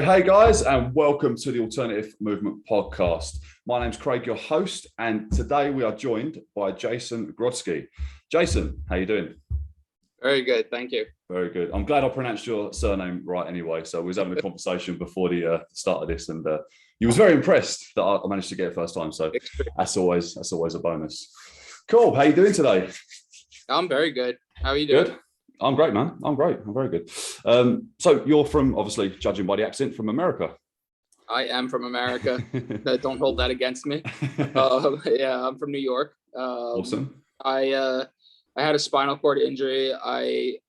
Hey guys, and welcome to the Alternative Movement Podcast. My name's Craig, your host, and today we are joined by Jason Grodski. Jason, how you doing? Very good, thank you. Very good. I'm glad I pronounced your surname right anyway. So we was having a conversation before the start of this, and you was very impressed that I managed to get it first time. So that's always a bonus. Cool. How you doing today? I'm very good. How are you doing? Good. I'm great, man. I'm great. I'm very good. So you're from, obviously, judging by the accent, from America. I am from America. Don't hold that against me. Yeah, I'm from New York. Awesome. I had a spinal cord injury. I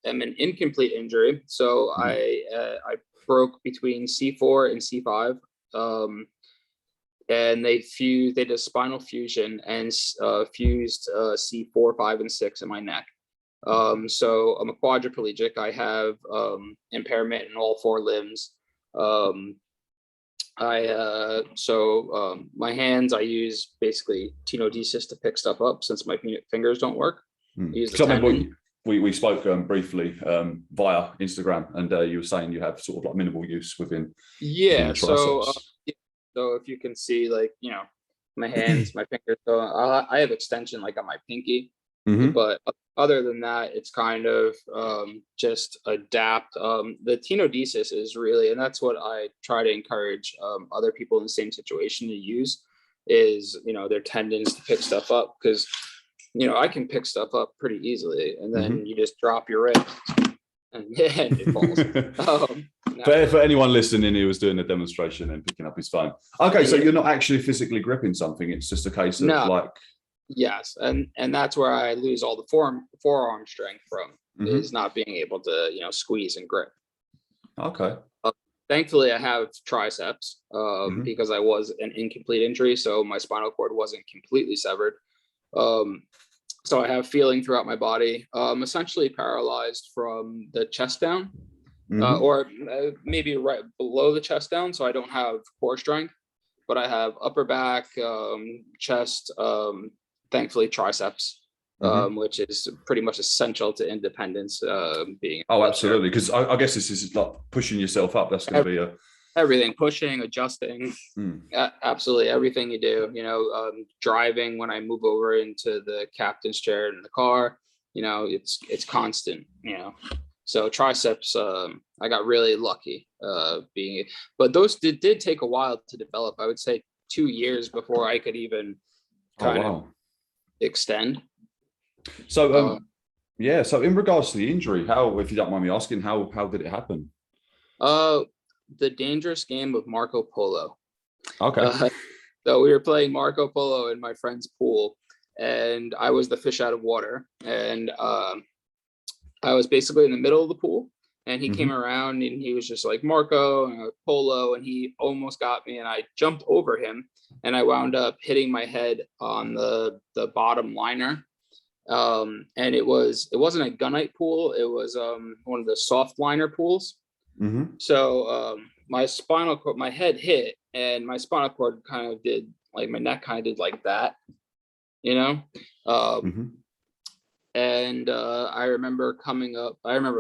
am an incomplete injury. So I broke between C4 and C5. And they did a spinal fusion and fused C4, 5, and 6 in my neck. So I'm a quadriplegic. I have impairment in all 4 limbs. My hands, I use basically tenodesis to pick stuff up since my fingers don't work. We spoke briefly via Instagram, and you were saying you have sort of like minimal use within. Yeah. So if you can see, like, my hands, my fingers, so I have extension like on my pinky. But other than that, it's kind of just adapt. The tenodesis is really, and that's what I try to encourage other people in the same situation to use, is, their tendons to pick stuff up, because, I can pick stuff up pretty easily, and then you just drop your wrist and it falls. For anyone listening who was doing a demonstration and picking up his phone. Okay, so you're not actually physically gripping something. It's just a case of like. Yes, and that's where I lose all the forearm strength from, is not being able to squeeze and grip. Okay. Thankfully, I have triceps because I was an incomplete injury, so my spinal cord wasn't completely severed. So I have feeling throughout my body. Essentially paralyzed from the chest down, or maybe right below the chest down. So I don't have core strength, but I have upper back, chest. Thankfully, triceps, which is pretty much essential to independence. Absolutely, because I guess this is like pushing yourself up. That's going to be everything, pushing, adjusting, absolutely everything you do. Driving, when I move over into the captain's chair in the car, it's constant. So triceps, I got really lucky but those did take a while to develop. I would say 2 years before I could even kind of extend. So so in regards to the injury, how, if you don't mind me asking, how did it happen? The dangerous game of Marco Polo. Okay. So we were playing Marco Polo in my friend's pool, and I was the fish out of water, and I was basically in the middle of the pool, and he came around and he was just like, Marco, and Polo, and he almost got me, and I jumped over him, and I wound up hitting my head on the bottom liner. And it wasn't a gunite pool, it was one of the soft liner pools. So my head hit, and my spinal cord kind of did, like, my neck kind of did like that, and I remember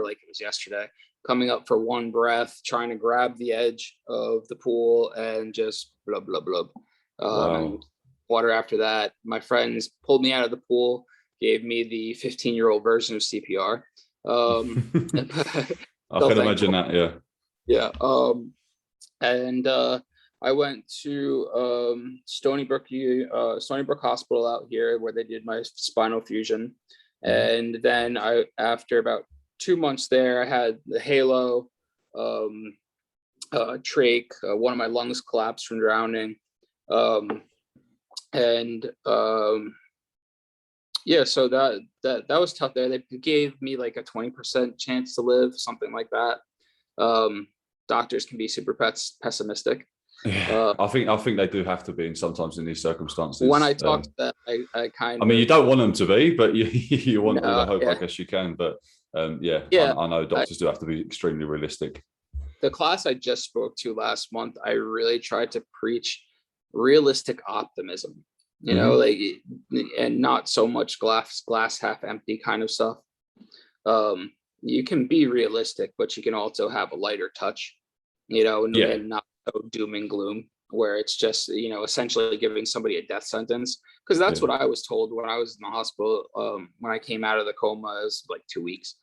like it was yesterday, coming up for one breath, trying to grab the edge of the pool, and just blub, blub, blub. And water after that. My friends pulled me out of the pool, gave me the 15-year-old version of CPR. I can imagine that, yeah. Yeah. And I went to Stony Brook Hospital out here, where they did my spinal fusion. And then after about 2 months there, I had the halo, trach, one of my lungs collapsed from drowning. So that was tough there. They gave me like a 20% chance to live, something like that. Doctors can be super pessimistic. I think they do have to be, sometimes in these circumstances. When I talk to them, I mean, you don't want them to be, but you want all the hope, I guess you can. But I know doctors do have to be extremely realistic. The class I just spoke to last month, I really tried to preach realistic optimism, and not so much glass half empty kind of stuff. You can be realistic, but you can also have a lighter touch. Yeah. and not so doom and gloom, where it's just, essentially giving somebody a death sentence. Because that's what I was told when I was in the hospital. When I came out of the coma, it was like 2 weeks.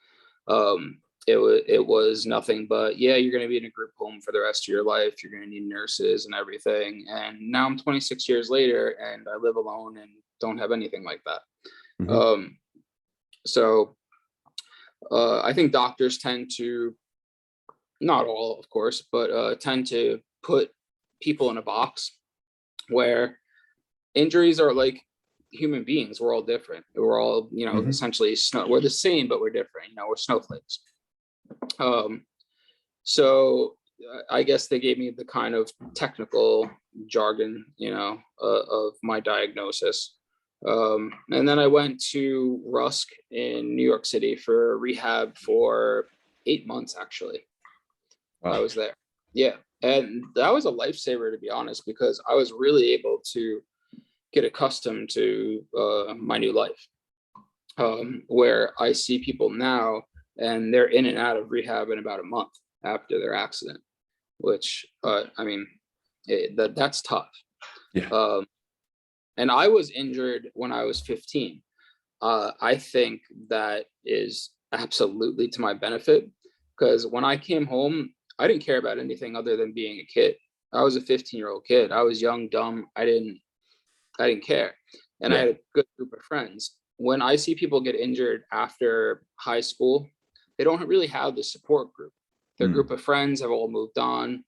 It was nothing but, yeah, you're going to be in a group home for the rest of your life. You're going to need nurses and everything. And now I'm 26 years later, and I live alone and don't have anything like that. Mm-hmm. So I think doctors tend to, not all, of course, but tend to put people in a box where injuries are like human beings. We're all different. We're all, essentially we're the same, but we're different. We're snowflakes. So I guess they gave me the kind of technical jargon, of my diagnosis. And then I went to Rusk in New York City for rehab for 8 months, actually. Wow. I was there. Yeah. And that was a lifesaver, to be honest, because I was really able to get accustomed to my new life, where I see people now and they're in and out of rehab in about a month after their accident, which, that's tough. Yeah. And I was injured when I was 15. I think that is absolutely to my benefit, because when I came home, I didn't care about anything other than being a kid. I was a 15-year-old kid. I was young, dumb. I didn't care. And I had a good group of friends. When I see people get injured after high school, they don't really have the support group. Their group of friends have all moved on.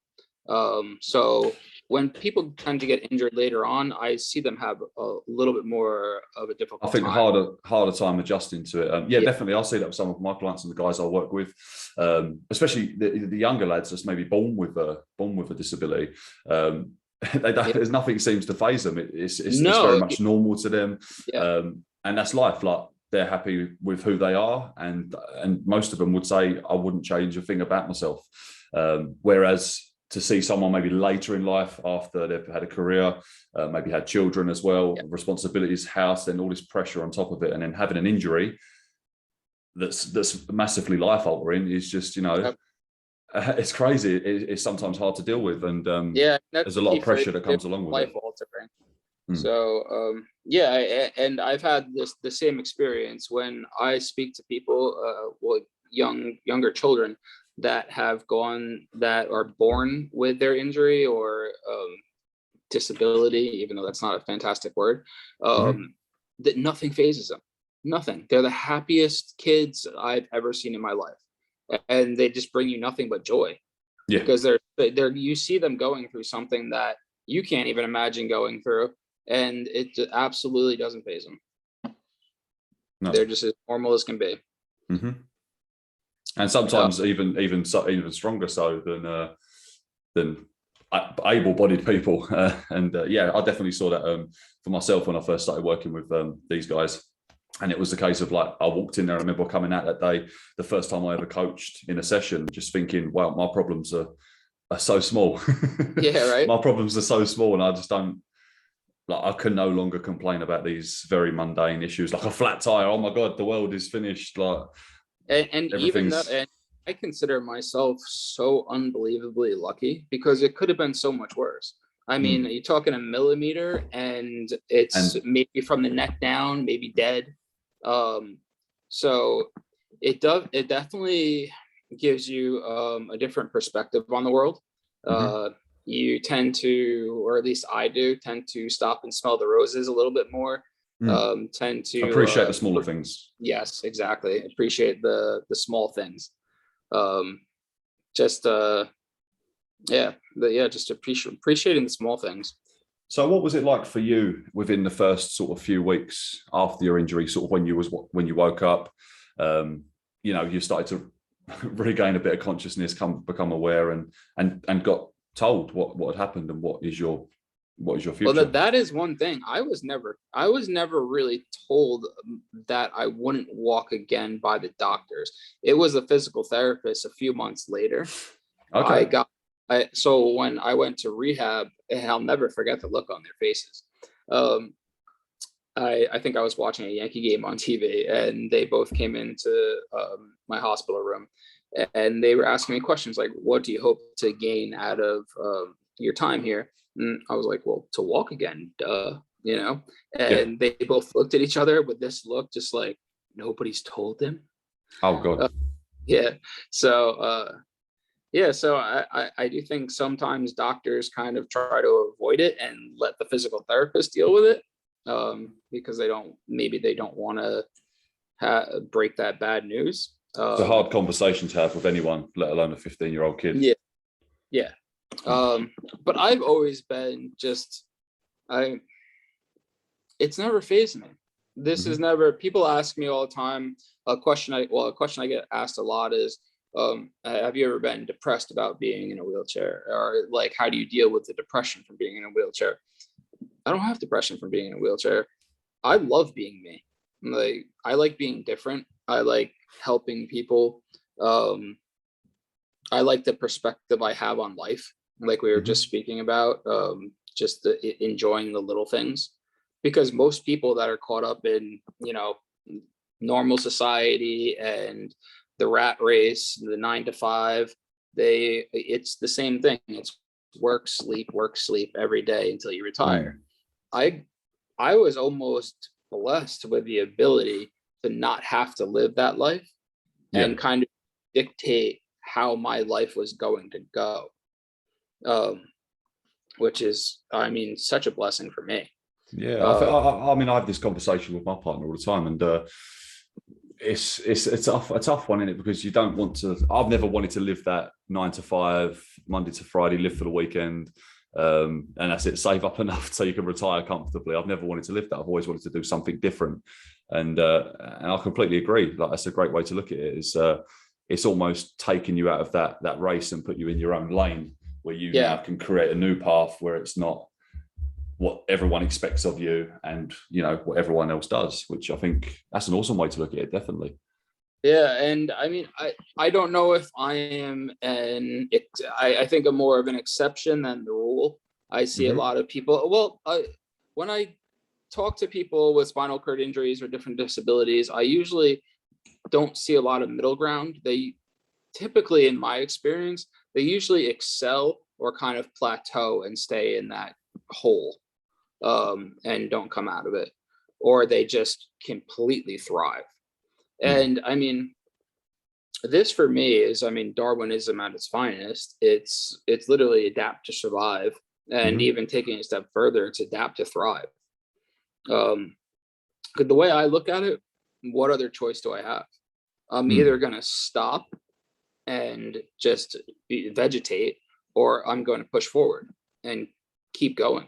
So when people tend to get injured later on, I see them have a little bit more of a difficult time. I think harder time adjusting to it. Definitely. I see that with some of my clients and the guys I work with, especially the younger lads that's maybe born with a disability. There's nothing seems to phase them. It's very much normal to them. And that's life. Like, they're happy with who they are, and most of them would say, I wouldn't change a thing about myself. Whereas to see someone maybe later in life, after they've had a career, maybe had children as well, responsibilities, house, and all this pressure on top of it, and then having an injury that's massively life altering, is just, it's crazy. It's sometimes hard to deal with, and there's a lot of pressure that comes along with life it. altering. So and I've had the same experience when I speak to people, younger children that are born with their injury or disability, even though that's not a fantastic word, that nothing phases them. Nothing. They're the happiest kids I've ever seen in my life, and they just bring you nothing but joy. Yeah, because they're you see them going through something that you can't even imagine going through, and it absolutely doesn't faze them. No. They're just as normal as can be. And sometimes even stronger so than able-bodied people. I definitely saw that for myself when I first started working with these guys. And it was the case of, like, I walked in there, I remember coming out that day, the first time I ever coached in a session, just thinking, wow, my problems are so small. Yeah, right. My problems are so small, and I just don't, like, I can no longer complain about these very mundane issues, like a flat tire. Oh my God, the world is finished. Like, and even that, and I consider myself so unbelievably lucky, because it could have been so much worse. I mean, you're talking a millimeter, and it's maybe from the neck down, maybe dead. So it definitely gives you a different perspective on the world. You tend to, or at least I do, tend to stop and smell the roses a little bit more. Tend to appreciate the smaller things. Yes, exactly. Appreciate the small things. Just appreciating the small things. So what was it like for you within the first sort of few weeks after your injury, sort of when you woke up, you started to regain a bit of consciousness, become aware, and got told what had happened, and what is your future? Well, that is one thing. I was never really told that I wouldn't walk again by the doctors. It was a physical therapist a few months later. Okay. So when I went to rehab, and I'll never forget the look on their faces. I think I was watching a Yankee game on TV, and they both came into my hospital room, and they were asking me questions like, what do you hope to gain out of your time here? And I was like, well, to walk again, duh, you know? And they both looked at each other with this look, just like, nobody's told them. Oh God. Yeah. So so I do think sometimes doctors kind of try to avoid it and let the physical therapist deal with it, because they don't want to break that bad news. It's a hard conversation to have with anyone, let alone a 15-year-old kid. Yeah. But I've always been it's never fazed me. This is never, people ask me all the time, a question I get asked a lot is, have you ever been depressed about being in a wheelchair? Or like, how do you deal with the depression from being in a wheelchair? I don't have depression from being in a wheelchair. I love being me. Like, I like being different. I like helping people. I like the perspective I have on life, like we were just speaking about, enjoying the little things. Because most people that are caught up in, normal society and the rat race, the 9 to 5, it's the same thing. It's work, sleep every day until you retire. I was almost blessed with the ability to not have to live that life and kind of dictate how my life was going to go, which is, such a blessing for me. Yeah, I have this conversation with my partner all the time, and it's a tough one, isn't it? Because you don't want to. I've never wanted to live that 9 to 5, Monday to Friday, live for the weekend, and that's it. Save up enough so you can retire comfortably. I've never wanted to live that. I've always wanted to do something different, and I completely agree. Like, that's a great way to look at it. It's almost taking you out of that race and put you in your own lane, where you now can create a new path where it's not what everyone expects of you and what everyone else does, which I think that's an awesome way to look at it. Definitely. Yeah. And I don't know if I am I think I'm more of an exception than the rule. I see a lot of people. When I talk to people with spinal cord injuries or different disabilities, I usually don't see a lot of middle ground. They typically, in my experience, they usually excel or kind of plateau and stay in that hole, and don't come out of it, or they just completely thrive. And this for me is, Darwinism at its finest. It's literally adapt to survive, and even taking a step further, it's adapt to thrive. The way I look at it, what other choice do I have? I'm either going to stop and just vegetate, or I'm going to push forward and keep going.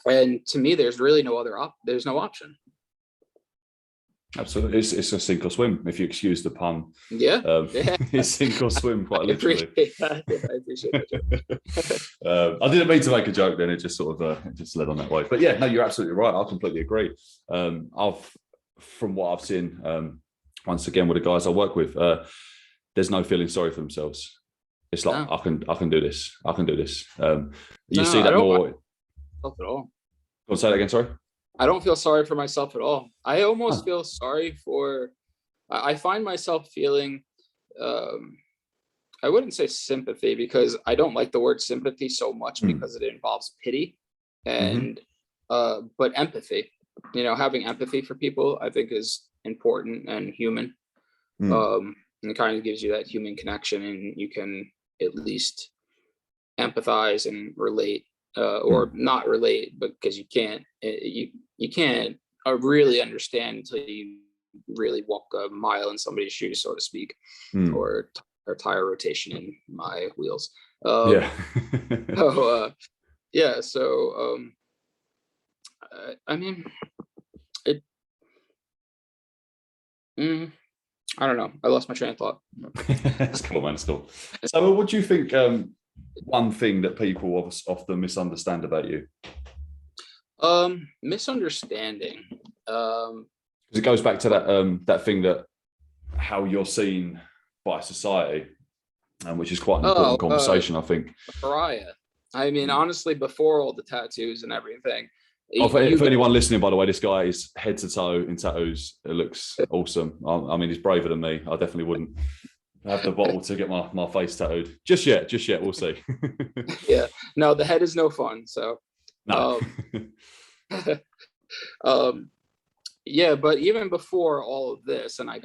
And to me, there's really no other there's no option. Absolutely. It's a sink or swim, if you excuse the pun. It's sink or swim, quite literally. I appreciate that. I didn't mean to make a joke then, it just sort of just led on that way. But yeah, no, you're absolutely right. I completely agree. From what I've seen, once again, with the guys I work with, there's no feeling sorry for themselves. It's like, I can do this. I can do this. You see that more. At all. Go on, say that again, sorry. I don't feel sorry for myself at all. I almost feel sorry for, I find myself feeling, I wouldn't say sympathy, because I don't like the word sympathy so much because it involves pity and, but empathy, having empathy for people, I think is important and human. And it kind of gives you that human connection, and you can at least empathize and relate. Or not relate, because you can't really understand until you really walk a mile in somebody's shoes, so to speak, or tire rotation in my wheels. I don't know. I lost my train of thought. That's cool, man. It's cool. So, what do you think? One thing that people often misunderstand about you? Misunderstanding. Because it goes back to that thing that how you're seen by society, which is quite an important conversation, I think. Pariah. Honestly, before all the tattoos and everything. For anyone listening, by the way, this guy is head to toe in tattoos. It looks awesome. He's braver than me. I definitely wouldn't I have the bottle to get my face tattooed. Just yet. We'll see. Yeah. No, the head is no fun. So, No. Yeah, but even before all of this, and I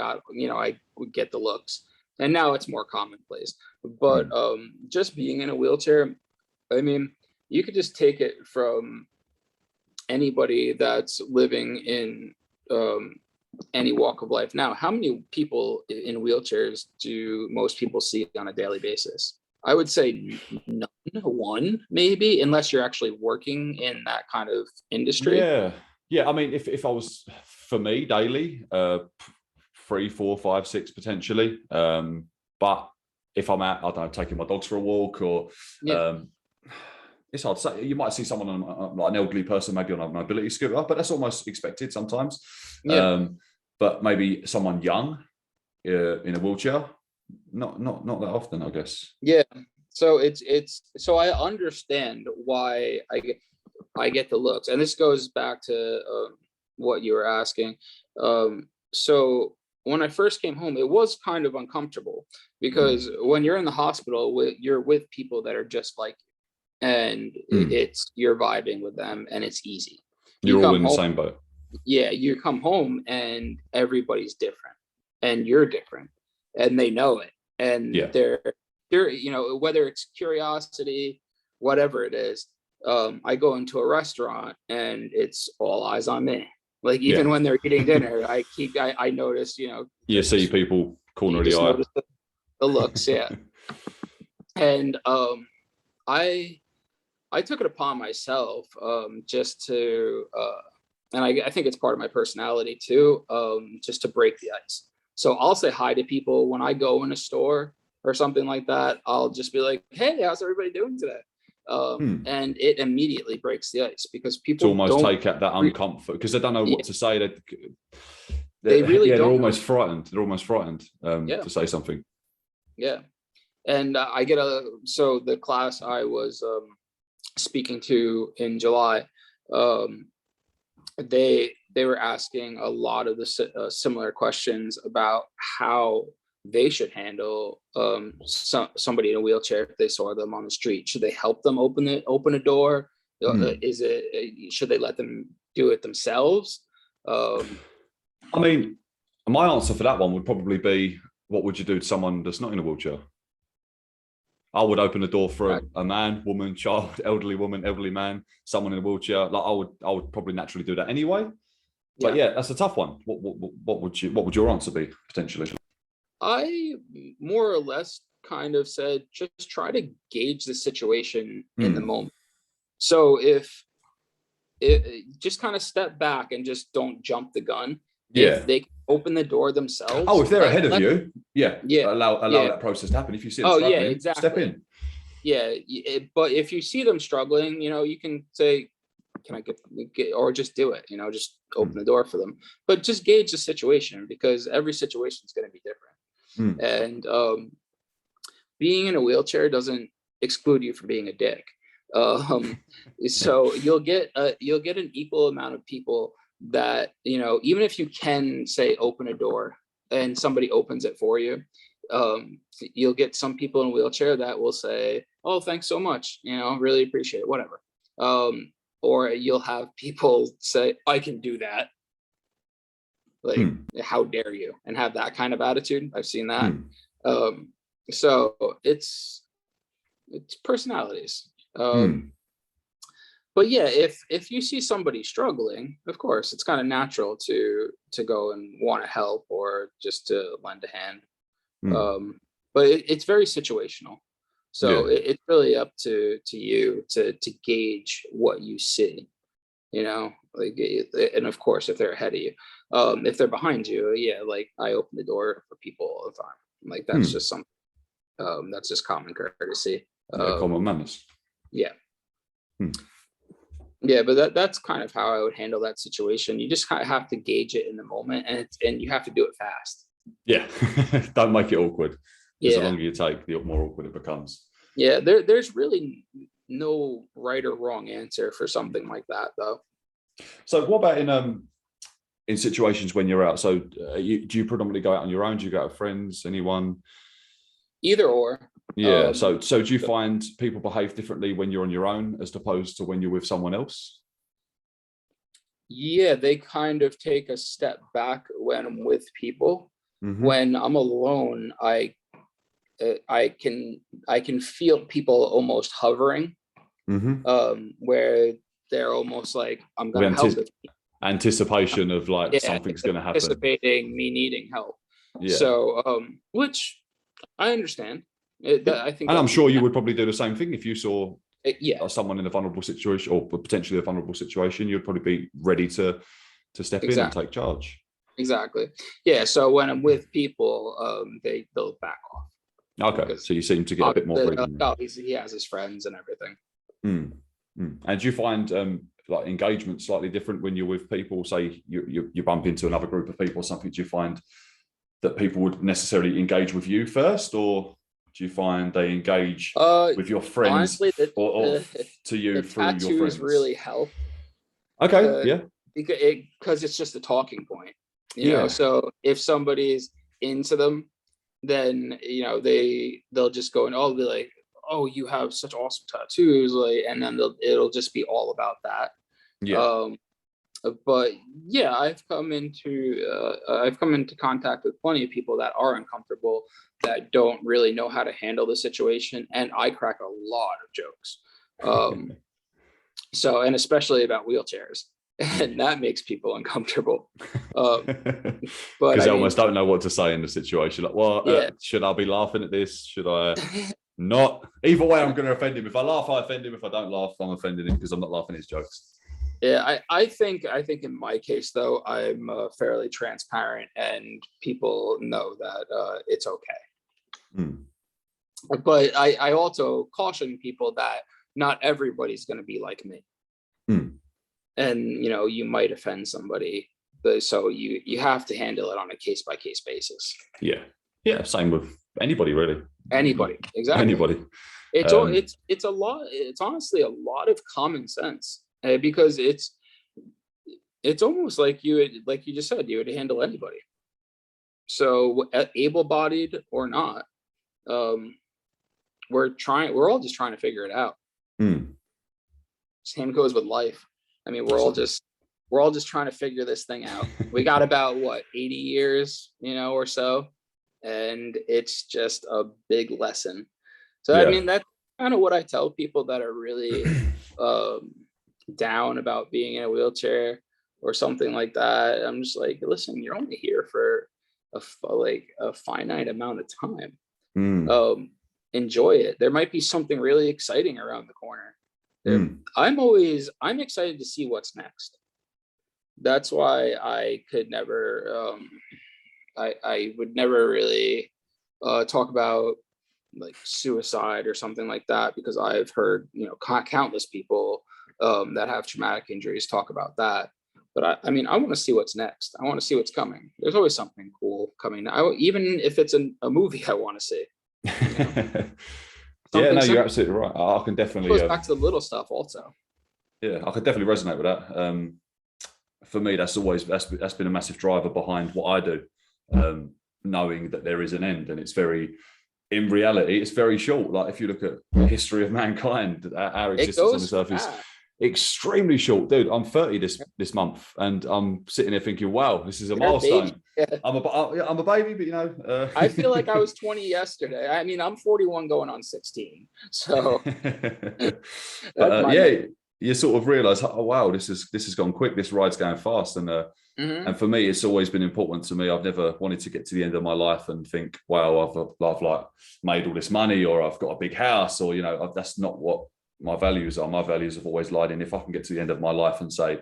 would get the looks, and now it's more commonplace. But just being in a wheelchair, I mean, you could just take it from anybody that's living in any walk of life. Now, how many people in wheelchairs do most people see on a daily basis? I would say none, one maybe, unless you're actually working in that kind of industry. Yeah. I mean, if I was, for me, daily, 3, 4, 5, 6 potentially. But if I'm out, I don't know, taking my dogs for a walk, or it's hard to say. You might see someone like an elderly person, maybe on a mobility scooter, but that's almost expected sometimes. Yeah. But maybe someone young in a wheelchair, not that often, I guess. Yeah. So so I understand why I get the looks, and this goes back to what you were asking. So when I first came home, it was kind of uncomfortable because when you're in the hospital, you're with people that are just like you, and you're vibing with them, and it's easy. You're all in the same boat. Yeah, you come home and everybody's different, and you're different, and they know it, and they're whether it's curiosity, whatever it is. I go into a restaurant and it's all eyes on me. Like even when they're eating dinner, I notice, you see people corner of the eye. Notice the looks, yeah. And I took it upon myself just to, and I think it's part of my personality too, just to break the ice. So I'll say hi to people when I go in a store or something like that. I'll just be like, "Hey, how's everybody doing today?" And it immediately breaks the ice because people almost take out that uncomfort because they don't know what to say. They really don't. They're almost frightened. They're almost frightened to say something. Yeah, and so the class I was speaking to in July, they were asking a lot of the similar questions about how they should handle somebody in a wheelchair if they saw them on the street. Should they help them open a door? Should they let them do it themselves? I mean, my answer for that one would probably be, what would you do to someone that's not in a wheelchair? I would open the door for a man, woman, child, elderly woman, elderly man, someone in a wheelchair. Like I would probably naturally do that anyway. But yeah, that's a tough one. What would your answer be potentially? I more or less kind of said, just try to gauge the situation in the moment. So if just kind of step back and just don't jump the gun. If they can open the door themselves. Oh, if they're ahead of you, allow that process to happen. If you see them struggling, exactly. Step in. Yeah, but if you see them struggling, you can say, "Can I get," or just do it. Just open the door for them. But just gauge the situation because every situation is going to be different. And being in a wheelchair doesn't exclude you from being a dick. So you'll get an equal amount of people that, even if you can say open a door and somebody opens it for you, you'll get some people in a wheelchair that will say, "Oh, thanks so much, really appreciate it," whatever. Or you'll have people say, "I can do that." Like, how dare you? And have that kind of attitude. I've seen that. So it's personalities. But yeah, if you see somebody struggling, of course, it's kind of natural to go and want to help or just to lend a hand. But it's very situational. So it's really up to you to gauge what you see, and of course, if they're ahead of you, if they're behind you, like I open the door for people all the time. Like that's just something, that's just common courtesy. Common manners. Yeah. Yeah, but that's kind of how I would handle that situation. You just kind of have to gauge it in the moment, and you have to do it fast. Yeah, don't make it awkward. Because the longer you take, the more awkward it becomes. Yeah, there's really no right or wrong answer for something like that, though. So, what about in situations when you're out? So, do you predominantly go out on your own? Do you go out with friends? Anyone? Either or. Yeah. So do you find people behave differently when you're on your own as opposed to when you're with someone else? Yeah, they kind of take a step back when I'm with people. Mm-hmm. When I'm alone, I can feel people almost hovering, Mm-hmm. where they're almost like, I'm gonna help it. Anticipation of like Yeah, something's going to happen. anticipating me needing help. Yeah. So, which I understand. I think And I'm that's sure you would probably do the same thing if you saw yeah, someone in a vulnerable situation or potentially a vulnerable situation. You'd probably be ready to step in and take charge. Exactly. Yeah. So when I'm with people, they'll back off. Okay. So you seem to get a bit more freedom. He has his friends and everything. And do you find like engagement slightly different when you're with people? Say you bump into another group of people or something. Do you find that people would necessarily engage with you first, or do you find they engage with your friends, honestly, or to you through your friends? Really help. Okay, yeah. Because it's just a talking point, you know. So if somebody's into them, then they'll just go and they'll be like, oh, you have such awesome tattoos, like, and then it'll just be all about that. Yeah. But yeah, I've come into contact with plenty of people that are uncomfortable, that don't really know how to handle the situation, and I crack a lot of jokes. So, and especially about wheelchairs, and that makes people uncomfortable. But because they almost don't know what to say in the situation. Like, well, yeah. Should I be laughing at this? Should I not? Either way, I'm going to offend him. If I laugh, I offend him. If I don't laugh, I'm offending him because I'm not laughing at his jokes. Yeah, I think in my case though, I'm fairly transparent, and people know that it's okay. But I also caution people that not everybody's going to be like me, and you might offend somebody, so you have to handle it on a case by case basis. Yeah, same with anybody really. Anybody, exactly. Anybody. It's a lot. It's honestly a lot of common sense, because it's almost like you just said, you would handle anybody. So able-bodied or not, we're all just trying to figure it out. Same goes with life. I mean, we're all just trying to figure this thing out. We got about 80 years, or so, and it's just a big lesson. So I mean, that's kind of what I tell people that are really down about being in a wheelchair or something like that. I'm just like, listen, you're only here for a finite amount of time. Enjoy it. There might be something really exciting around the corner. I'm excited to see what's next. That's why I could never I would never really talk about like suicide or something like that, because I've heard countless people that have traumatic injuries talk about that. But I mean, I want to see what's next. I want to see what's coming. There's always something cool coming. Even if it's a movie, I want to see. Yeah, no, you're absolutely right. I can definitely goes back to the little stuff also. Yeah, I could definitely resonate with that. For me, that's been a massive driver behind what I do, knowing that there is an end, and in reality, it's very short. Like if you look at the history of mankind, our existence on this earth is extremely short. Dude, I'm 30 this month, and I'm sitting there thinking, wow, this is a milestone. I'm a baby, but I feel like I was 20 yesterday. I mean, I'm 41 going on 16. So you sort of realize, oh wow, this has gone quick. This ride's going fast, and for me, it's always been important to me. I've never wanted to get to the end of my life and think, wow, I've like made all this money, or I've got a big house, or that's not what my values are. My values have always lied in, if I can get to the end of my life and say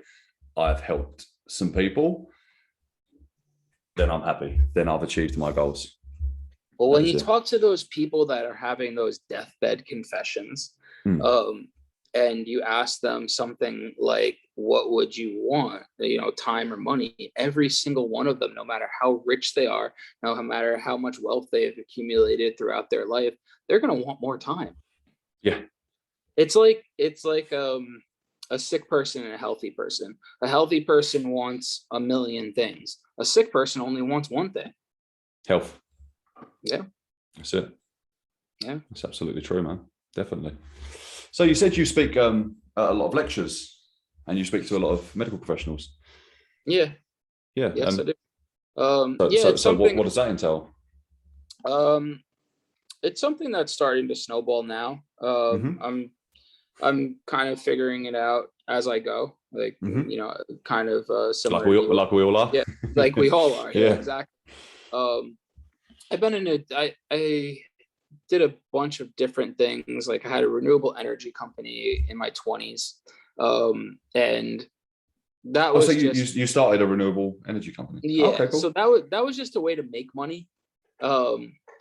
I've helped some people, then I'm happy. Then I've achieved my goals. Well, when you talk to those people that are having those deathbed confessions, and you ask them something like, what would you want, time or money, every single one of them, no matter how rich they are, no matter how much wealth they've accumulated throughout their life, they're going to want more time. Yeah. It's like a sick person and a healthy person. A healthy person wants a million things. A sick person only wants one thing. Health. Yeah. That's it. Yeah. That's absolutely true, man. Definitely. So you said you speak at a lot of lectures and you speak to a lot of medical professionals. Yeah. Yeah. Yes, I do. So, Yeah, so, it's so what, something. what does that entail? It's something that's starting to snowball now. Hmm. I'm kind of figuring it out as I go, like, Hmm. kind of Like similar to we, you. like we all are. Yeah, like we all are. Yeah, Yeah. exactly. Um, I've been in I did a bunch of different things. Like I had a renewable energy company in my 20s, and that Oh, so was you started a renewable energy company. yeah. Okay, So cool. that was just a way to make money.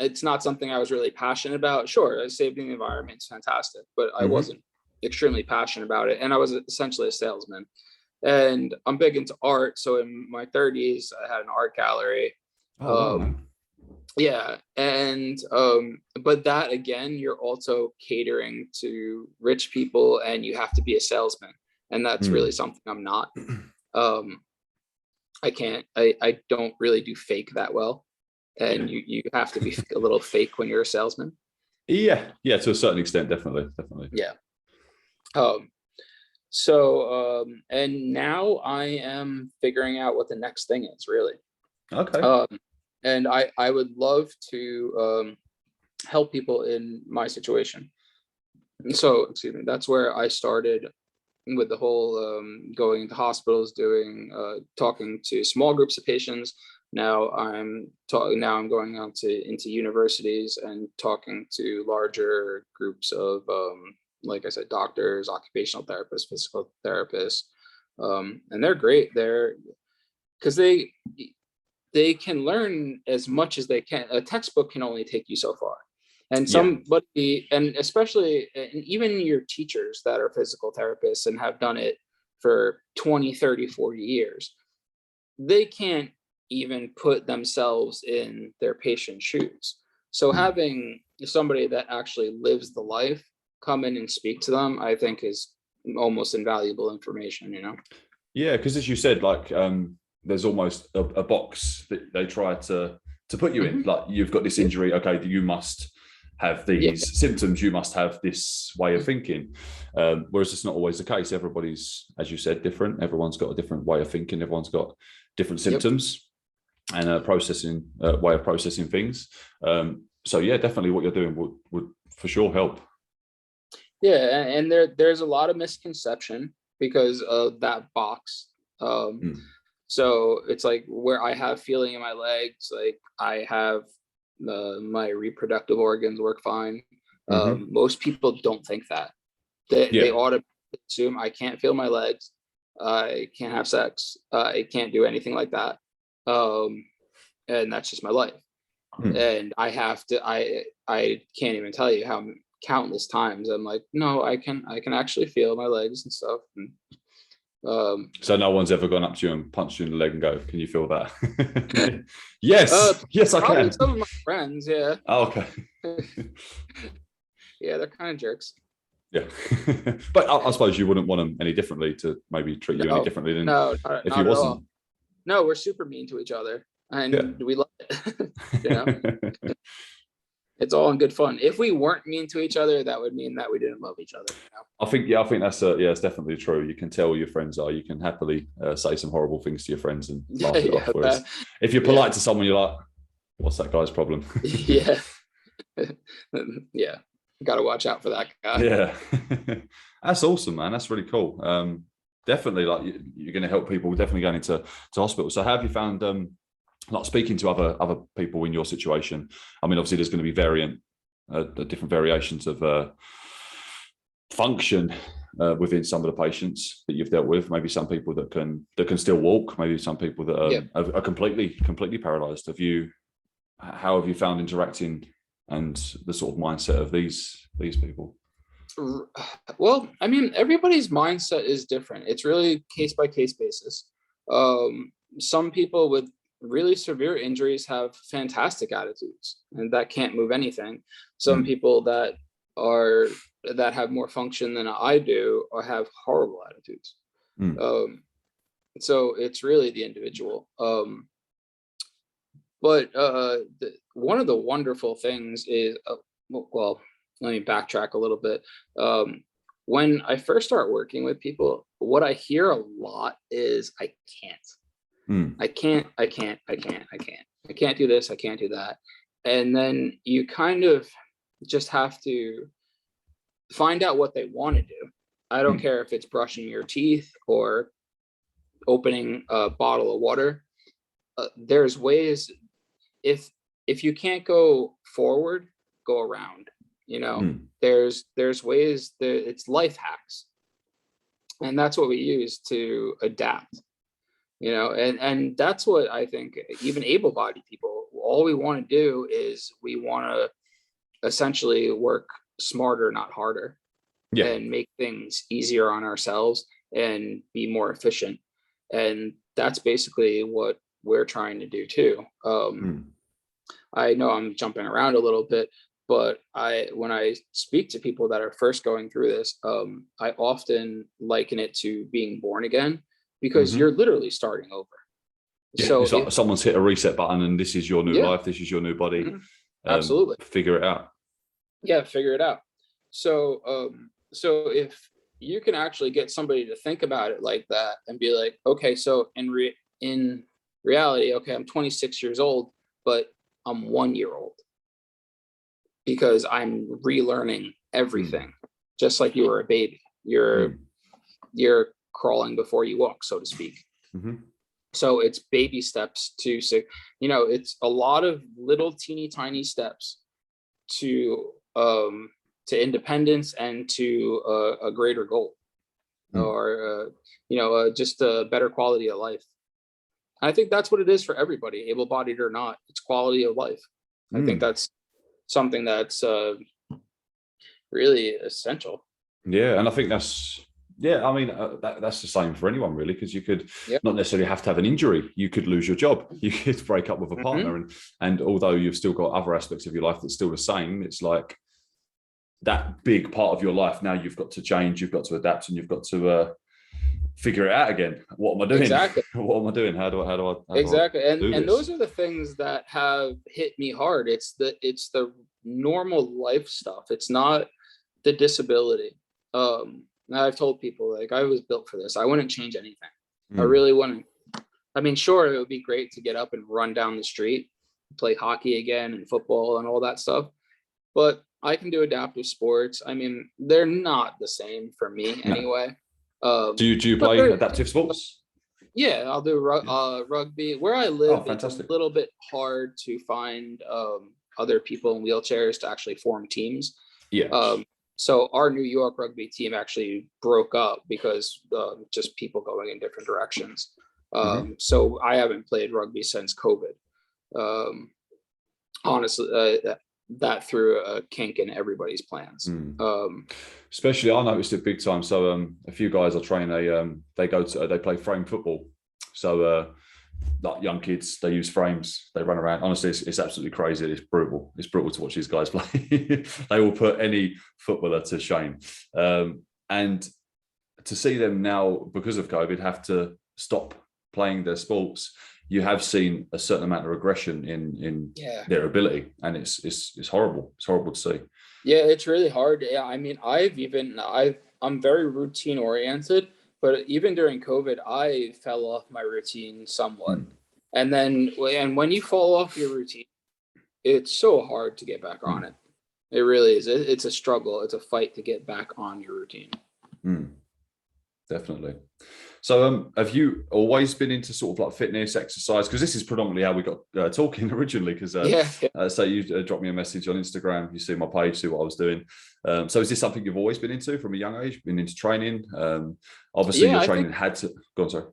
It's not something I was really passionate about. Sure, saving the environment, it's fantastic, but I Hmm. wasn't extremely passionate about it, and I was essentially a salesman. And I'm big into art, so in my 30s, I had an art gallery. Oh, wow, Um, man. yeah, and but that again, you're also catering to rich people, and you have to be a salesman, and that's really Mm. something I'm not. Um, I can't. I don't really do fake that well, Yeah. and you have to be a little fake when you're a salesman. Yeah. Yeah. To a certain extent, definitely. Definitely. Yeah. Um, so and now I am figuring out what the next thing is really. Okay. Um, and I would love to help people in my situation. And so, excuse me, that's where I started with the whole going into hospitals, doing talking to small groups of patients. Now I'm going out to into universities and talking to larger groups of like I said, doctors, occupational therapists, physical therapists, and they're great. They're because they can learn as much as they can. A textbook can only take you so far. And Yeah. somebody, and especially, and even your teachers that are physical therapists and have done it for 20, 30, 40 years, they can't even put themselves in their patient's shoes. So Mm. having somebody that actually lives the life come in and speak to them, I think is almost invaluable information, Yeah, because as you said, like there's almost a box that they try to put you in. Mhm. Like you've got this Yeah. injury, okay, you must have Yeah. these symptoms, you must have this way of thinking. Whereas it's not always the case. Everybody's, as you said, different. Everyone's got a different way of thinking. Everyone's got different Yep. symptoms and a processing way of processing things. So yeah, definitely what you're doing would for sure help. Yeah, and there's a lot of misconception because of that box. Um, Mm. so it's like where I have feeling in my legs, like I have my reproductive organs work fine. Hmm. Most people don't think that. They Yeah. ought to assume I can't feel my legs, I can't have sex, I can't do anything like that, and that's just my life. Mm. And I have to. I can't even tell you how countless times I'm like, no, I can actually feel my legs and stuff. And, So no one's ever gone up to you and punched you in the leg and go, "Can you feel uh, that?" Yes, yes, I probably can. some of my friends, yeah. Oh, okay. Yeah, they're kind of jerks. Yeah, but I suppose you wouldn't want them any differently to maybe treat you any No, differently than no, not, if you not at all. wasn't. No, we're super mean to each other, Yeah. and we love it. you know, it's all in good fun. If we weren't mean to each other, that would mean that we didn't love each other. I think that's it's definitely true. You can tell who your friends are. You can happily say some horrible things to your friends and Yeah, laugh it yeah, off. Whereas if you're yeah, polite to someone, you're like, "What's that guy's problem?" yeah, yeah. Got to watch out for that guy. Yeah, that's awesome, man. That's really cool. Definitely, like you're going to help people. Definitely going into hospital. So, have you found like speaking to other people in your situation? I mean, obviously, there's going to be different variations of function within some of the patients that you've dealt with. Maybe some people that can still walk. Maybe some people that Yeah. are completely paralyzed. How have you found interacting and the sort of mindset of these people? Well, I mean, everybody's mindset is different. It's really case by case basis. Some people with really severe injuries have fantastic attitudes and that can't move anything. Some Mm. people that have more function than I do or have horrible attitudes. Mm. So it's really the individual. But one of the wonderful things is well, let me backtrack a little bit. When I first start working with people, what I hear a lot is I can't. I can't do this, I can't do that. And then you kind of just have to find out what they want to do. I don't care if it's brushing your teeth or opening a bottle of water. There's ways. If you can't go forward, go around. There's ways. It's life hacks, and that's what we use to adapt. And that's what I think. Even able-bodied people, all we want to do is we want to essentially work smarter, not harder, and make things easier on ourselves and be more efficient. And that's basically what we're trying to do too. I know I'm jumping around a little bit, but when I speak to people that are first going through this, I often liken it to being born again, because you're literally starting over. So it's like someone's hit a reset button and this is your new life, this is your new body. Absolutely. Figure it out. Yeah, figure it out. So if you can actually get somebody to think about it like that and be like, okay, so in reality, okay, I'm 26 years old, but I'm 1 year old, because I'm relearning everything. Just like you were a baby, you're crawling before you walk, so to speak. So it's baby steps it's a lot of little teeny tiny steps to independence and to a greater goal, or just a better quality of life. I think that's what it is for everybody, able-bodied or not. It's quality of life. I think that's something that's really essential. Yeah, and I think that's that's the same for anyone really, because you could not necessarily have to have an injury. You could lose your job. You could break up with a partner, and although you've still got other aspects of your life that's still the same, it's like that big part of your life now you've got to change, you've got to adapt, and you've got to figure it out again. What am I doing? Exactly. What am I doing? How do I exactly? do And this? Those are the things that have hit me hard. It's the normal life stuff. It's not the disability. I've told people, like, I was built for this. I wouldn't change anything. I really wouldn't. I mean, sure, it would be great to get up and run down the street, play hockey again and football and all that stuff, but I can do adaptive sports. I mean, they're not the same for me anyway. Do you play adaptive sports? Yeah, I'll do rugby. Where I live, it's a little bit hard to find other people in wheelchairs to actually form teams. So our New York rugby team actually broke up because just people going in different directions. So I haven't played rugby since COVID. Honestly, that threw a kink in everybody's plans. Especially, I noticed it big time. So a few guys I train, they play frame football. So like young kids, they use frames, they run around. Honestly, it's absolutely crazy. It's brutal. It's brutal to watch these guys play. They will put any footballer to shame. And to see them now, because of COVID, have to stop playing their sports, you have seen a certain amount of regression in their ability, and it's horrible. It's horrible to see. Yeah, it's really hard. Yeah, I mean, I'm very routine oriented, but even during COVID, I fell off my routine somewhat. And when you fall off your routine, it's so hard to get back on it. It really is. It's a struggle. It's a fight to get back on your routine. Definitely. So have you always been into sort of like fitness, exercise? Because this is predominantly how we got talking originally, because so you dropped me a message on Instagram, you see my page, see what I was doing. So is this something you've always been into from a young age, been into training? Obviously your training had to go on, sorry.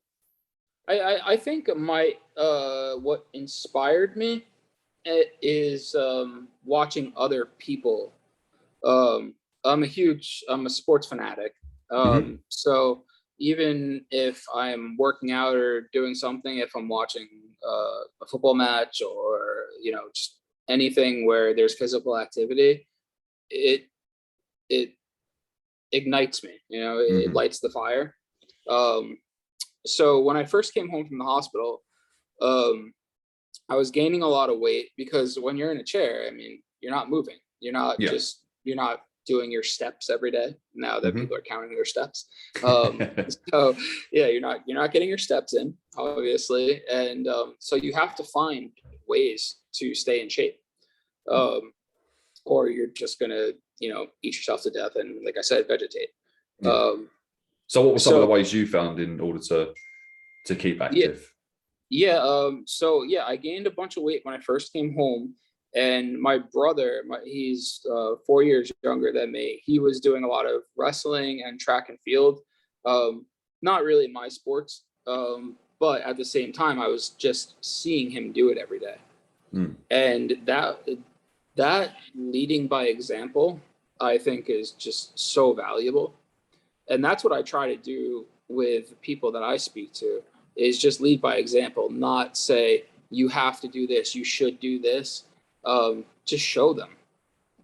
I think what inspired me is watching other people. I'm a sports fanatic. So even if I'm working out or doing something, if I'm watching a football match or just anything where there's physical activity, it ignites me. It lights the fire. So when I first came home from the hospital, I was gaining a lot of weight, because when you're in a chair, I mean, you're not moving. Yeah. You're not doing your steps every day now that people are counting their steps. Mm-hmm. So yeah, you're not getting your steps in, obviously. And so you have to find ways to stay in shape. Or you're just gonna, eat yourself to death and, like I said, vegetate. Yeah. So what were some of the ways you found in order to keep active? So I gained a bunch of weight when I first came home, and my brother, he's 4 years younger than me. He was doing a lot of wrestling and track and field. Not really my sports, but at the same time, I was just seeing him do it every day, and that leading by example, I think, is just so valuable. And that's what I try to do with people that I speak to, is just lead by example, not say, you have to do this, you should do this. Just show them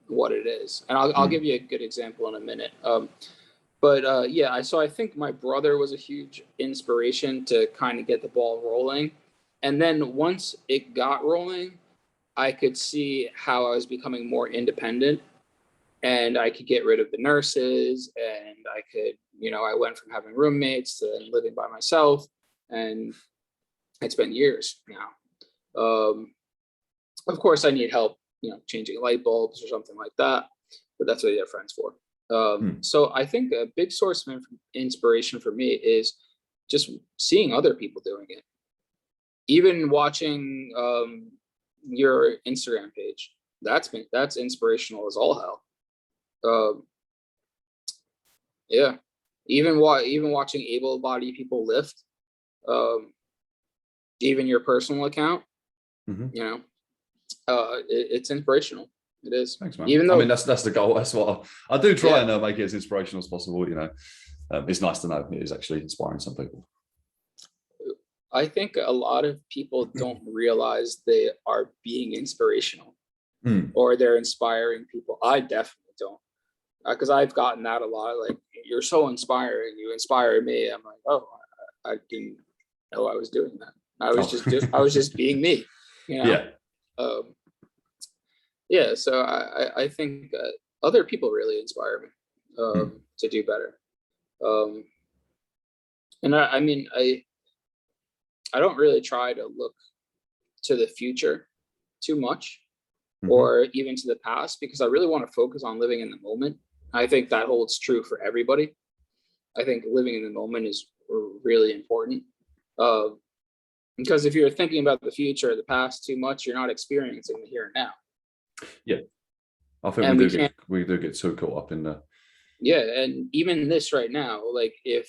what it is. And I'll give you a good example in a minute. So I think my brother was a huge inspiration to kind of get the ball rolling. And then once it got rolling, I could see how I was becoming more independent, and I could get rid of the nurses, and I could, I went from having roommates to living by myself, and it's been years now. Of course I need help, changing light bulbs or something like that, but that's what you have friends for. So I think a big source of inspiration for me is just seeing other people doing it. Even watching your Instagram page, that's inspirational as all hell. Even watching able-bodied people lift, even your personal account, it's inspirational. It is. Thanks, man. Even though, I mean, that's the goal. That's what I do try and make it as inspirational as possible. It's nice to know it is actually inspiring some people. I think a lot of people don't realize they are being inspirational, or they're inspiring people. I definitely don't, because I've gotten that a lot. Like, you're so inspiring, you inspire me. I'm like, oh, I didn't know I was doing that. I was just being me. So I think other people really inspire me to do better. And I don't really try to look to the future too much, or even to the past, because I really want to focus on living in the moment. I think that holds true for everybody. I think living in the moment is really important. Because if you're thinking about the future or the past too much, you're not experiencing the here and now. Yeah. I think we do get so caught up in the. Yeah. And even this right now, like if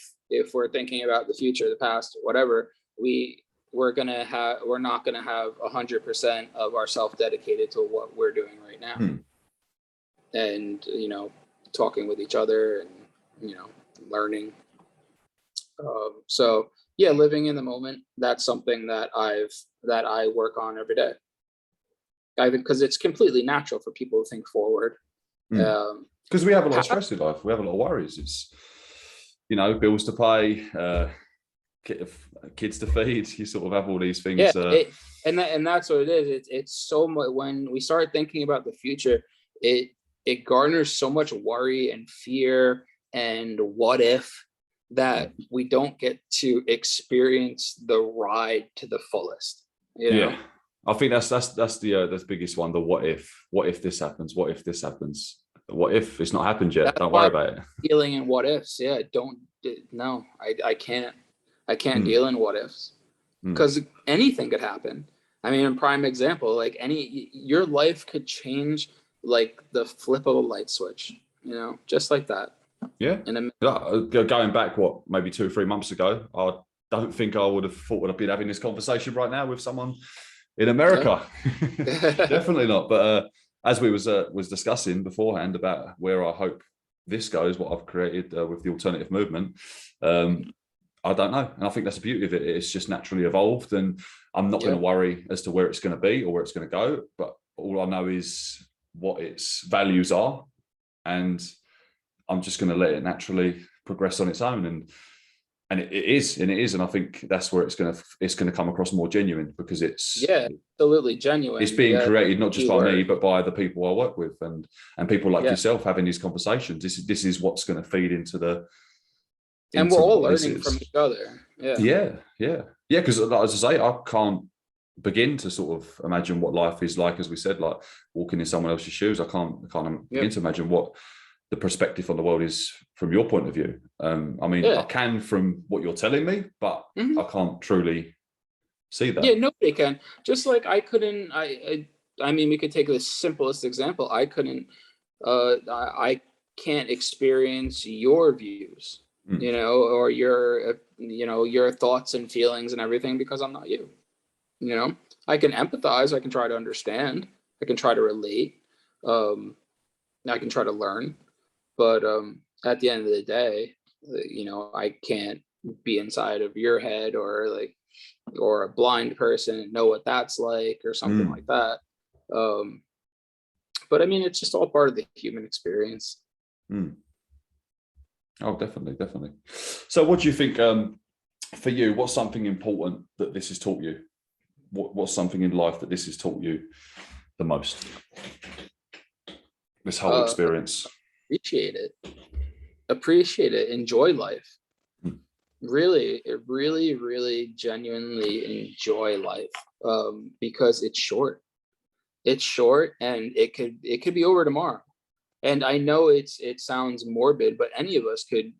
we're thinking about the future, the past, whatever, we're not gonna have 100% of ourselves dedicated to what we're doing right now. And talking with each other and learning. Living in the moment, that's something that I work on every day. I think because it's completely natural for people to think forward. Because we have a lot of stress in life. We have a lot of worries. It's bills to pay, kids to feed. You sort of have all these things. And that's what it is. It's so much. When we start thinking about the future, it garners so much worry and fear and what if, that we don't get to experience the ride to the fullest. Yeah, I think that's the biggest one. The what if this happens? What if this happens? What if it's not happened yet? Don't worry about it. Dealing in what ifs. I can't deal in what ifs, because anything could happen. I mean, in prime example, like your life could change like the flip of a light switch, just like that. Yeah. Going back, maybe 2 or 3 months ago, I don't think I would have thought I'd been having this conversation right now with someone in America. Definitely not. But as we was discussing beforehand about where I hope this goes, what I've created with the alternative movement, I don't know. And I think that's the beauty of it. It's just naturally evolved, and I'm not going to worry as to where it's going to be or where it's going to go. But all I know is what its values are, and I'm just going to let it naturally progress on its own. And it is, and I think that's where it's gonna come across more genuine, because it's absolutely genuine. It's being created not just by me, but by the people I work with, and people like yourself having these conversations. This is what's going to feed into the. And we're all learning from each other. Yeah. Because as I say, I can't begin to sort of imagine what life is like. As we said, like walking in someone else's shoes, I can't begin to imagine what the perspective on the world is from your point of view. I mean, I can from what you're telling me, but I can't truly see that. Yeah, nobody can. Just like I couldn't. I mean, we could take the simplest example. I couldn't. I can't experience your views, or your, your thoughts and feelings and everything, because I'm not you. I can empathize. I can try to understand. I can try to relate. I can try to learn. But at the end of the day, I can't be inside of your head, or a blind person and know what that's like, or something like that. But I mean, it's just all part of the human experience. Oh, definitely. So what do you think, for you, what's something important that this has taught you? What's something in life that this has taught you the most? This whole experience. Appreciate it. Enjoy life. Really, genuinely enjoy life, because it's short. It's short, and it could be over tomorrow. And I know it sounds morbid, but any of us could,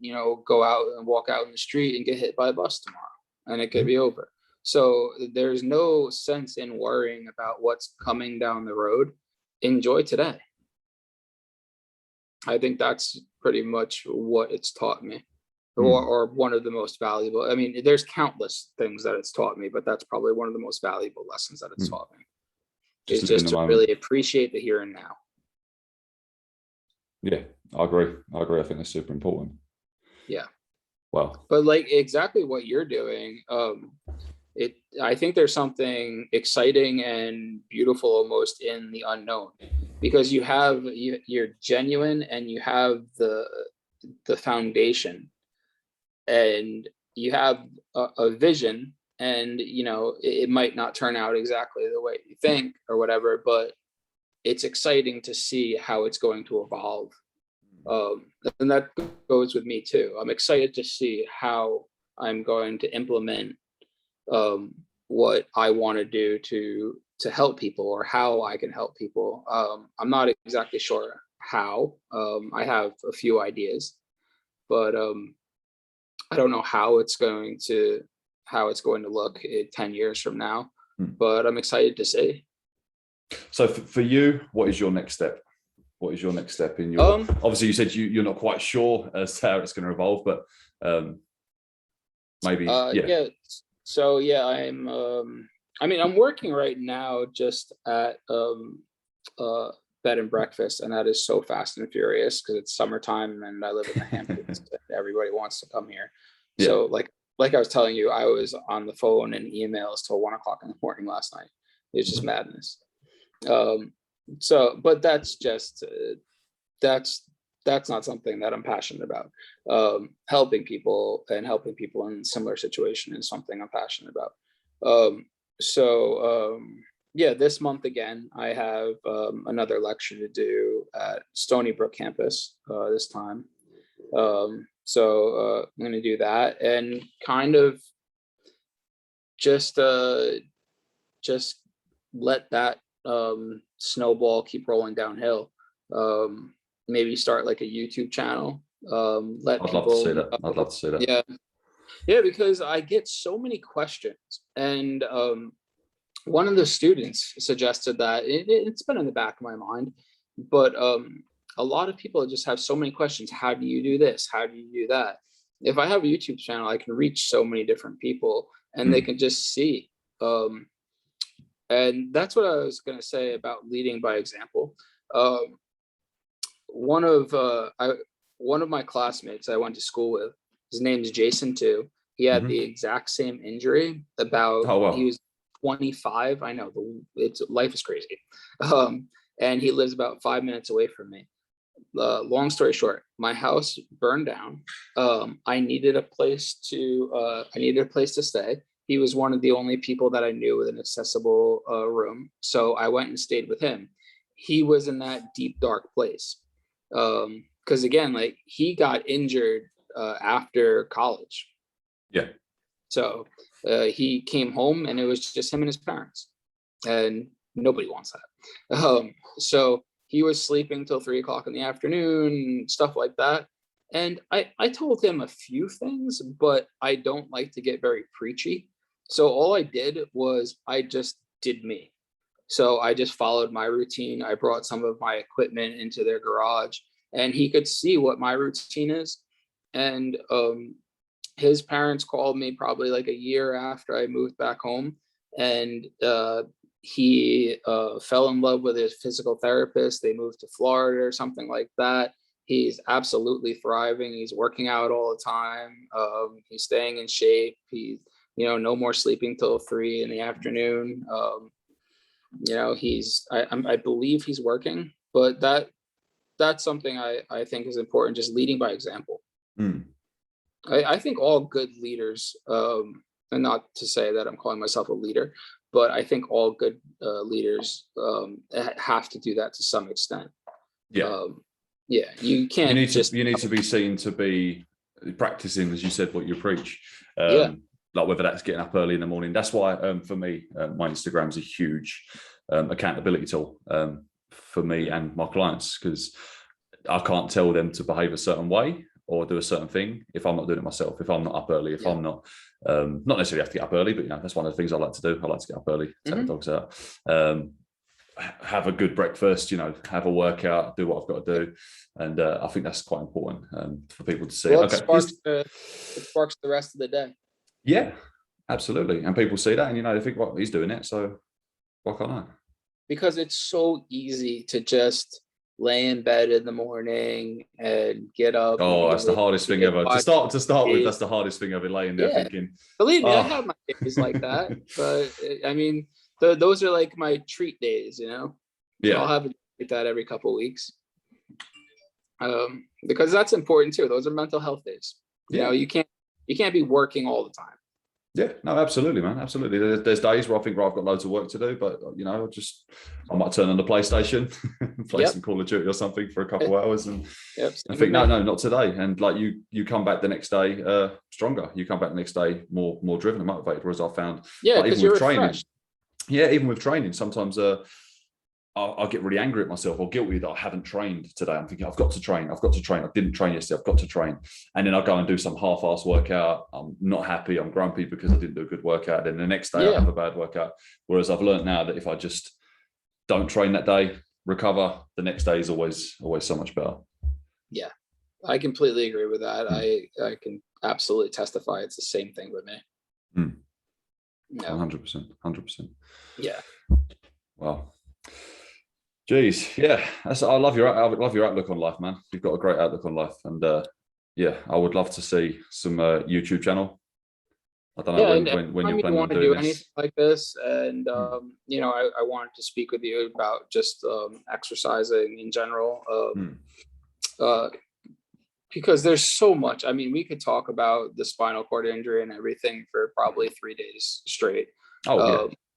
go out and walk out in the street and get hit by a bus tomorrow, and it could be over. So there's no sense in worrying about what's coming down the road. Enjoy today. I think that's pretty much what it's taught me, or one of the most valuable. I mean, there's countless things that it's taught me, but that's probably one of the most valuable lessons that it's taught me. Just to really appreciate the here and now. Yeah, I agree. I think that's super important. Yeah. Wow. But like exactly what you're doing, I think there's something exciting and beautiful almost in the unknown, because you're genuine, and you have the foundation, and you have a vision, and it might not turn out exactly the way you think or whatever, but it's exciting to see how it's going to evolve. And that goes with me too. I'm excited to see how I'm going to implement what I want to do to help people, or how I can help people. I'm not exactly sure how. I have a few ideas, but I don't know how it's going to look 10 years from now. But I'm excited to see. So for you, what is your next step? What is your next step in your? Obviously, you said you're not quite sure as to how it's going to evolve, but maybe yeah. So yeah, I'm. I mean, I'm working right now just at bed and breakfast, and that is so fast and furious because it's summertime and I live in the Hamptons. And everybody wants to come here. Yeah. So like I was telling you, I was on the phone and emails till 1 o'clock in the morning last night. It's just madness. So, but that's just that's not something that I'm passionate about. Helping people in similar situation is something I'm passionate about. Yeah, this month again, I have another lecture to do at Stony Brook campus this time. So I'm going to do that and kind of just let that snowball keep rolling downhill. Maybe start like a YouTube channel. I'd love to see that. Yeah, because I get so many questions, and one of the students suggested that it's been in the back of my mind, but a lot of people just have so many questions. How do you do this? How do you do that? If I have a YouTube channel, I can reach so many different people, and they can just see. And that's what I was going to say about leading by example. One of my classmates I went to school with, his name's Jason too. He had the exact same injury. He was 25. I know life is crazy. And he lives about 5 minutes away from me. long story short, my house burned down. I needed a place to stay. He was one of the only people that I knew with an accessible room. So I went and stayed with him. He was in that deep, dark place. Because again, like, he got injured after college. Yeah. So he came home and it was just him and his parents. And nobody wants that. So he was sleeping till 3 o'clock in the afternoon, stuff like that. And I told him a few things, but I don't like to get very preachy. So all I did was I just did me. So I just followed my routine. I brought some of my equipment into their garage, and he could see what my routine is. And his parents called me probably like a year after I moved back home, and he fell in love with his physical therapist. They moved to Florida or something like that. He's absolutely thriving. He's working out all the time. He's staying in shape. He's, no more sleeping till 3 in the afternoon. I believe he's working, but that's something I think is important, just leading by example. I think all good leaders, and not to say that I'm calling myself a leader, but I think all good leaders have to do that to some extent. Yeah. You can't. You need to be seen to be practicing, as you said, what you preach. Like whether that's getting up early in the morning. That's why, for me, my Instagram is a huge accountability tool for me and my clients, because I can't tell them to behave a certain way or do a certain thing if I'm not doing it myself. If I'm not up early, if I'm not necessarily have to get up early, but that's one of the things I like to do. I like to get up early, take the dogs out, have a good breakfast, have a workout, do what I've got to do. And I think that's quite important for people to see. Well, it sparks the rest of the day. Yeah, absolutely. And people see that and, they think, well, he's doing it, so why can't I? Because it's so easy to just lay in bed in the morning and get up. Oh, that's the hardest thing ever. To start with, that's the hardest thing ever, laying there thinking. Believe me, I have my days like that. But I mean, those are like my treat days, So I'll have it like that every couple of weeks. Because that's important too. Those are mental health days. You can't be working all the time. Yeah, no, absolutely, man. Absolutely. There's days where I think, I've got loads of work to do, but I might turn on the PlayStation, play some Call of Duty or something for a couple of hours and think, no, not today. And like you come back the next day stronger. You come back the next day more driven and motivated. Whereas I found, because you're refreshed. Even with training, sometimes I'll get really angry at myself or guilty that I haven't trained today. I'm thinking, I've got to train. I didn't train yesterday. I've got to train. And then I'll go and do some half-assed workout. I'm not happy. I'm grumpy because I didn't do a good workout. And the next day I have a bad workout. Whereas I've learned now that if I just don't train that day, recover, the next day is always so much better. Yeah, I completely agree with that. I can absolutely testify. It's the same thing with me. 100%. Yeah. Wow. Jeez, yeah, I love your outlook on life, man. You've got a great outlook on life, and I would love to see some YouTube channel. I don't know when you're planning on doing anything like this, and I wanted to speak with you about just exercising in general, because there's so much. I mean, we could talk about the spinal cord injury and everything for probably 3 days straight.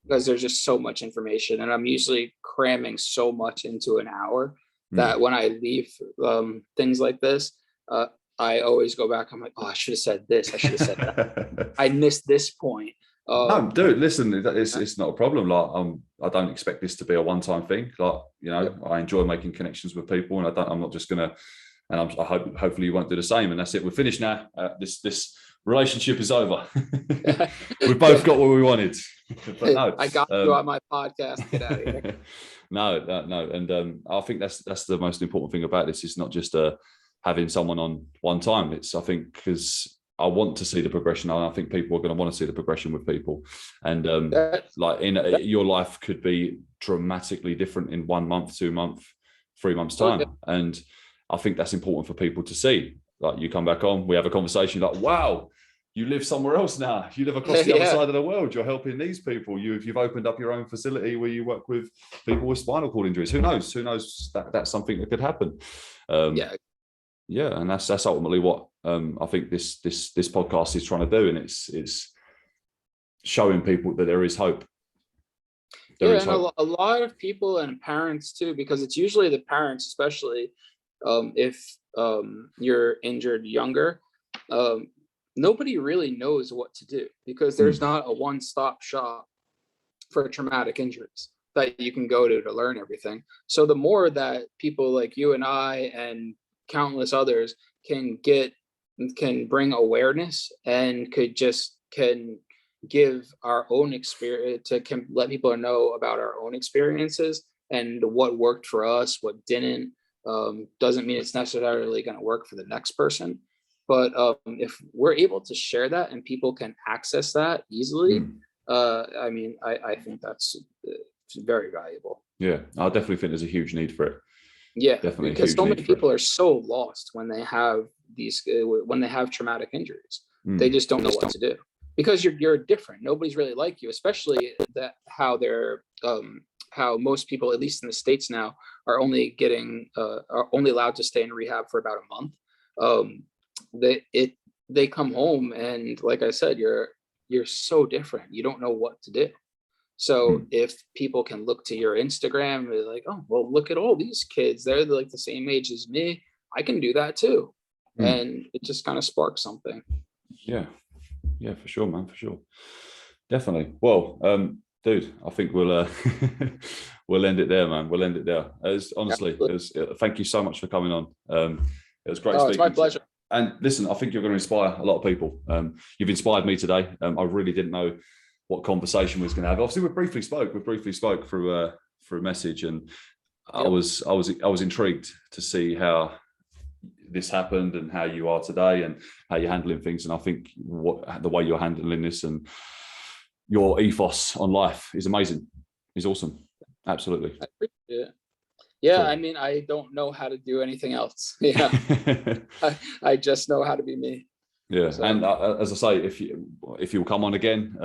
Because there's just so much information, and I'm usually cramming so much into an hour that when I leave things like this, I always go back. I'm like, I should have said this. I should have said that. I missed this point. No, dude, listen, it's not a problem. Like, I don't expect this to be a one-time thing. Like, I enjoy making connections with people, and I'm not just gonna. And hopefully you won't do the same. And that's it. We're finished now. This relationship is over. We've both got what we wanted. But no, I got you on my podcast. Get out of here. No. And I think that's the most important thing about this. It's not just having someone on one time. I think because I want to see the progression, and I think people are going to want to see the progression with people. And your life could be dramatically different in 1 month, 2 months, 3 months time. And I think that's important for people to see. Like, you come back on, we have a conversation, like, wow, you live somewhere else now. You live across the other Yeah. side of the world. You're helping these people. You've opened up your own facility where you work with people with spinal cord injuries. Who knows? Who knows that that's something that could happen. Yeah, and that's ultimately what I think this podcast is trying to do, and it's showing people that there is hope. A lot of people and parents too, because it's usually the parents, especially if you're injured younger. Nobody really knows what to do because there's not a one-stop shop for traumatic injuries that you can go to learn everything. So the more that people like you and I and countless others can bring awareness and can give our own experience, can let people know about our own experiences and what worked for us, what didn't, doesn't mean it's necessarily going to work for the next person. But if we're able to share that and people can access that easily, I think that's very valuable. Yeah, I definitely think there's a huge need for it. Yeah, definitely, because so many people are so lost when they have traumatic injuries. They just don't know what to do because you're different. Nobody's really like you, especially how most people, at least in the States now, are only allowed to stay in rehab for about a month. They come home and, like I said, you're so different. You don't know what to do. So if people can look to your Instagram and be like, oh, well, look at all these kids. They're like the same age as me. I can do that too. And it just kind of sparks something. Yeah, for sure, man, for sure. Definitely. Well, dude, I think we'll we'll end it there, man. We'll end it there. Thank you so much for coming on. It was great speaking. It's my pleasure. And listen, I think you're going to inspire a lot of people. You've inspired me today. I really didn't know what conversation we was going to have. Obviously, we briefly spoke through a message, and I was intrigued to see how this happened and how you are today and how you're handling things. And I think the way you're handling this and your ethos on life is amazing. Is awesome. Absolutely. I appreciate it. Yeah, cool. I mean, I don't know how to do anything else. Yeah, I just know how to be me. Yeah, so. And as I say, if you'll come on again,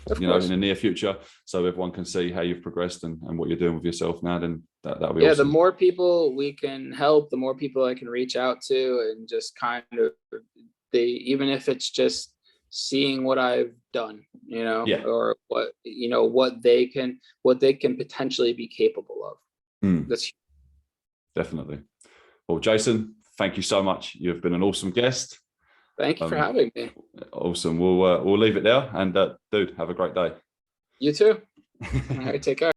in the near future, so everyone can see how you've progressed and what you're doing with yourself now, then that'll be awesome. The more people we can help, the more people I can reach out to, and just kind of even if it's just seeing what I've done, or what they can potentially be capable of. That's definitely. Well, Jason, thank you so much. You've been an awesome guest. Thank you for having me. Awesome. We'll leave it there, and dude, have a great day. You too. All right, take care.